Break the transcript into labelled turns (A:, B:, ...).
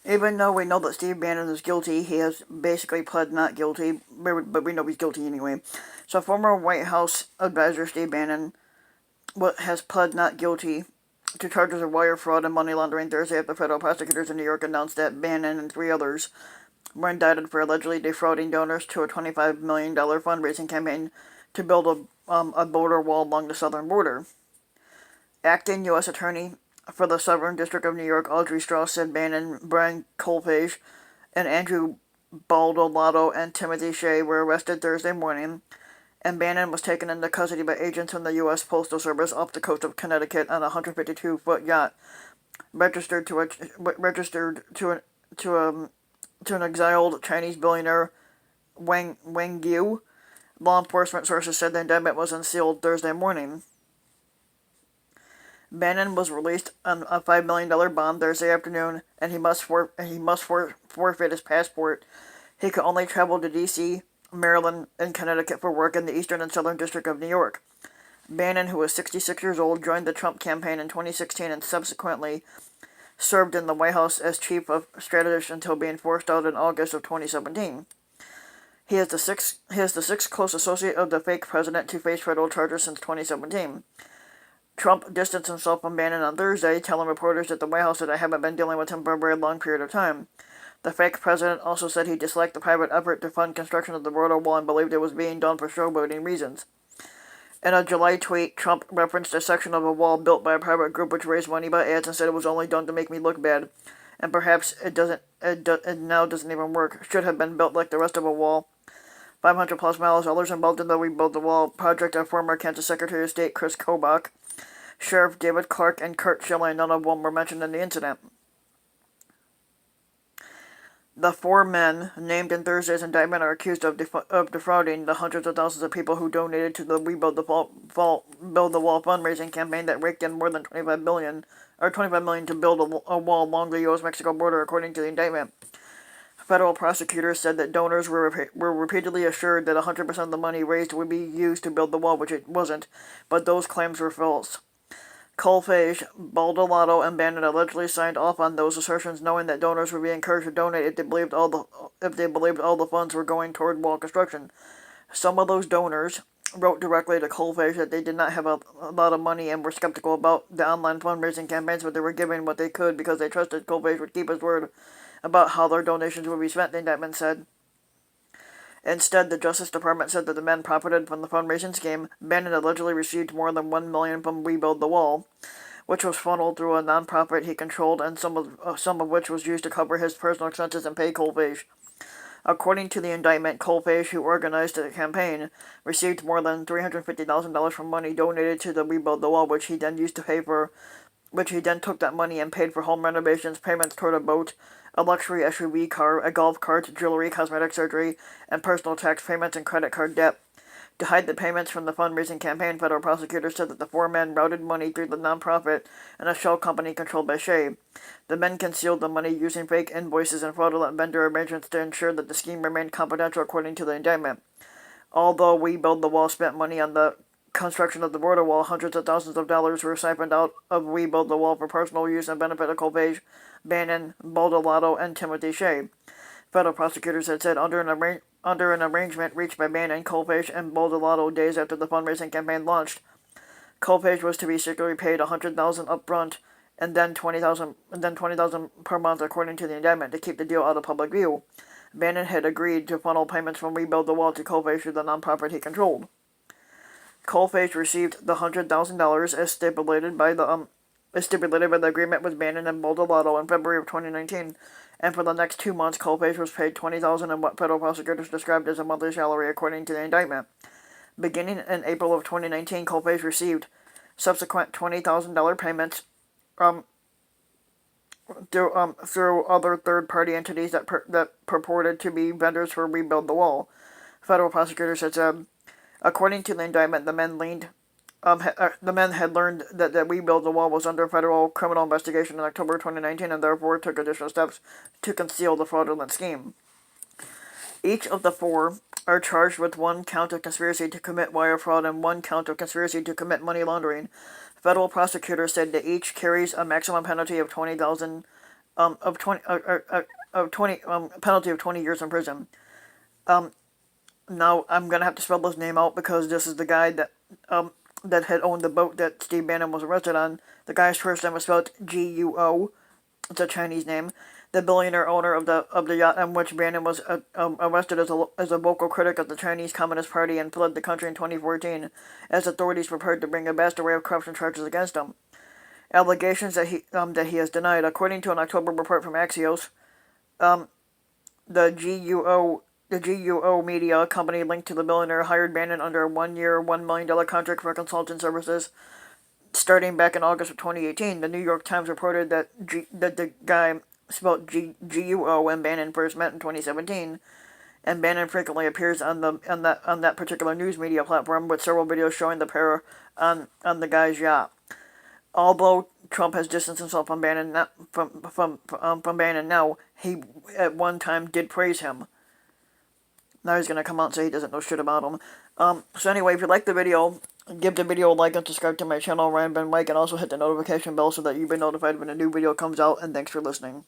A: Even though we know that Steve Bannon is guilty, he has basically pled not guilty, but we know he's guilty anyway. So former White House advisor Steve Bannon has pled not guilty to charges of wire fraud and money laundering Thursday after federal prosecutors in New York announced that Bannon and three others were indicted for allegedly defrauding donors to a $25 million fundraising campaign to build a border wall along the southern border. Acting U.S. Attorney for the Southern District of New York, Audrey Strauss, said Bannon, Brian Colpage, and Andrew Baldolato and Timothy Shea were arrested Thursday morning, and Bannon was taken into custody by agents from the U.S. Postal Service off the coast of Connecticut on a 152-foot yacht registered to an exiled Chinese billionaire Wang Yu. Law enforcement sources said the indictment was unsealed Thursday morning. Bannon was released on a $5 million bond Thursday afternoon, and he must forfeit his passport. He could only travel to D.C., Maryland, and Connecticut for work in the Eastern and Southern District of New York. Bannon, who was 66 years old, joined the Trump campaign in 2016 and subsequently served in the White House as chief of strategist until being forced out in August of 2017. He is the sixth close associate of the fake president to face federal charges since 2017. Trump distanced himself from Bannon on Thursday, telling reporters at the White House that I haven't been dealing with him for a very long period of time. The fake president also said he disliked the private effort to fund construction of the border wall and believed it was being done for showboating reasons. In a July tweet, Trump referenced a section of a wall built by a private group which raised money by ads and said it was only done to make me look bad, and perhaps it now doesn't even work. Should have been built like the rest of a wall. 500 plus miles. Others involved in the Rebuild the Wall project are former Kansas Secretary of State Chris Kobach, Sheriff David Clark, and Kurt Schilling. None of whom were mentioned in the incident. The four men named in Thursday's indictment are accused of defrauding the hundreds of thousands of people who donated to the Rebuild the Wall fundraising campaign that raked in more than $25 million to build a wall along the U.S.-Mexico border, according to the indictment. Federal prosecutors said that donors were repeatedly assured that 100% of the money raised would be used to build the wall, which it wasn't, but those claims were false. Colfage, Baldolato, and Bannon allegedly signed off on those assertions, knowing that donors would be encouraged to donate if they believed all the funds were going toward wall construction. Some of those donors wrote directly to Colfage that they did not have a lot of money and were skeptical about the online fundraising campaigns, but they were giving what they could because they trusted Colfage would keep his word about how their donations would be spent, the indictment said. Instead, the Justice Department said that the men profited from the fundraising scheme. Bannon allegedly received more than $1 million from Rebuild the Wall, which was funneled through a nonprofit he controlled, and some of which was used to cover his personal expenses and pay Colfage. According to the indictment, Colfage, who organized the campaign, received more than $350,000 from money donated to the Rebuild the Wall, which he then took that money and paid for home renovations, payments toward a boat, a luxury SUV car, a golf cart, jewelry, cosmetic surgery, and personal tax payments and credit card debt. To hide the payments from the fundraising campaign, federal prosecutors said that the four men routed money through the nonprofit and a shell company controlled by Shea. The men concealed the money using fake invoices and fraudulent vendor arrangements to ensure that the scheme remained confidential, according to the indictment. Although Rebuild the Wall spent money on the construction of the border wall, hundreds of thousands of dollars were siphoned out of Rebuild the Wall for personal use and benefit of Colpage, Bannon, Baldolato, and Timothy Shea. Federal prosecutors had said under an arrangement reached by Bannon, Colpage, and Baldolato days after the fundraising campaign launched, Colpage was to be secretly paid $100,000 upfront and then $20,000 per month, according to the indictment, to keep the deal out of public view. Bannon had agreed to funnel payments from Rebuild the Wall to Colpage through the nonprofit he controlled. Colpage received the $100,000 as stipulated by the agreement with Bannon and Baldolato in February of 2019, and for the next 2 months, Colpage was paid $20,000 in what federal prosecutors described as a monthly salary, according to the indictment. Beginning in April of 2019, Colpage received subsequent $20,000 payments through other third-party entities that purported to be vendors for Rebuild the Wall. Federal prosecutors had said. According to the indictment, the men had learned that Rebuild the Wall was under federal criminal investigation in October 2019 and therefore took additional steps to conceal the fraudulent scheme. Each of the four are charged with one count of conspiracy to commit wire fraud and one count of conspiracy to commit money laundering. Federal prosecutors said that each carries a maximum penalty of $20,000 of 20 penalty of 20 years in prison. Now I'm gonna have to spell his name out because this is the guy that had owned the boat that Steve Bannon was arrested on. The guy's first name was spelled Guo. It's a Chinese name. The billionaire owner of the yacht on which Bannon was arrested as a vocal critic of the Chinese Communist Party and fled the country in 2014, as authorities prepared to bring a vast array of corruption charges against him. Allegations that he has denied, according to an October report from Axios. The GUO media company linked to the billionaire hired Bannon under a one-year, $1 million contract for consultant services starting back in August of 2018. The New York Times reported that the guy spelled GUO and Bannon first met in 2017, and Bannon frequently appears on that particular news media platform with several videos showing the pair on the guy's yacht. Although Trump has distanced himself from Bannon from Bannon now, he at one time did praise him. Now he's going to come out and say he doesn't know shit about him. So anyway, if you like the video, give the video a like and subscribe to my channel, Ryan Ben Mike, and also hit the notification bell so that you'll be notified when a new video comes out, and thanks for listening.